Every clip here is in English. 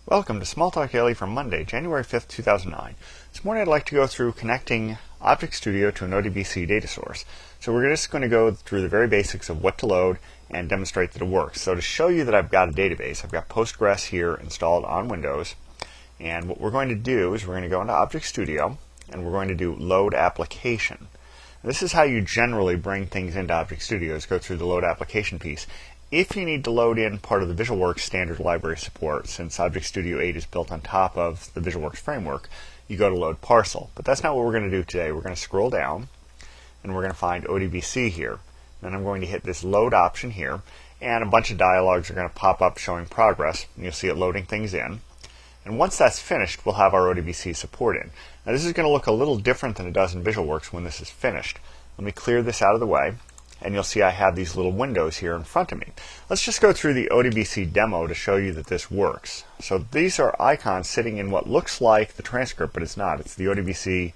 Welcome to Smalltalk Daily for Monday, January 5th, 2009. This morning I'd like to go through connecting ObjectStudio to an ODBC data source. So we're just going to go through the very basics of what to load and demonstrate that it works. So to show you that I've got a database, I've got Postgres here installed on Windows. And what we're going to do is we're going to go into ObjectStudio and we're going to do Load Application. This is how you generally bring things into ObjectStudio, is go through the Load Application piece. If you need to load in part of the VisualWorks standard library support, since ObjectStudio 8 is built on top of the VisualWorks framework, you go to Load Parcel. But that's not what we're going to do today. We're going to scroll down, and we're going to find ODBC here. Then I'm going to hit this Load option here, and a bunch of dialogues are going to pop up showing progress, and you'll see it loading things in. And once that's finished, we'll have our ODBC support in. Now this is going to look a little different than it does in VisualWorks when this is finished. Let me clear this out of the way. And you'll see I have these little windows here in front of me. Let's just go through the ODBC demo to show you that this works. So these are icons sitting in what looks like the transcript, but it's not. It's the ODBC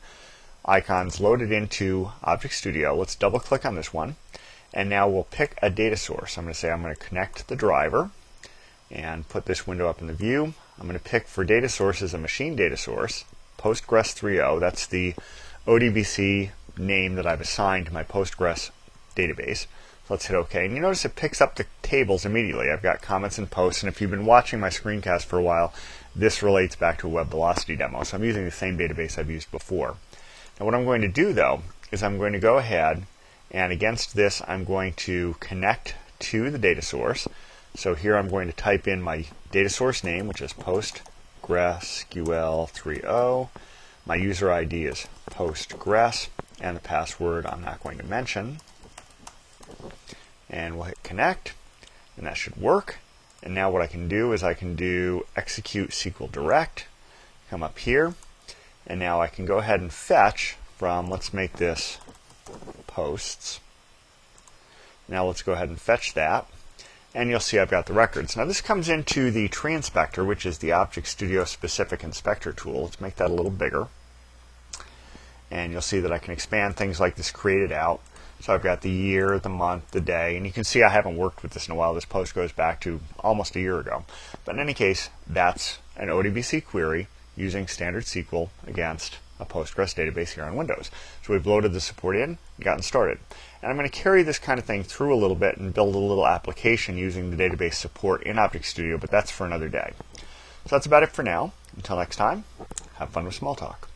icons loaded into ObjectStudio. Let's double click on this one. And now we'll pick a data source. I'm going to say I'm going to connect the driver and put this window up in the view. I'm going to pick for data sources a machine data source, Postgres 3.0. That's the ODBC name that I've assigned to my Postgres database. So let's hit OK. And you notice it picks up the tables immediately. I've got comments and posts, and if you've been watching my screencast for a while, this relates back to a web velocity demo. So I'm using the same database I've used before. Now what I'm going to do though is I'm going to go ahead and against this I'm going to connect to the data source. So here I'm going to type in my data source name, which is PostgreSQL 3.0. My user ID is Postgres, and the password I'm not going to mention. And we'll hit connect, and that should work. And now what I can do is I can do execute SQL direct, come up here, and now I can go ahead and fetch from, let's make this posts. Now let's go ahead and fetch that, and you'll see I've got the records. Now this comes into the tree inspector, which is the ObjectStudio specific inspector tool. Let's make that a little bigger. And you'll see that I can expand things like this created out. So I've got the year, the month, the day, and you can see I haven't worked with this in a while. This post goes back to almost a year ago. But in any case, that's an ODBC query using standard SQL against a Postgres database here on Windows. So we've loaded the support in and gotten started. And I'm going to carry this kind of thing through a little bit and build a little application using the database support in ObjectStudio, but that's for another day. So that's about it for now. Until next time, have fun with Smalltalk.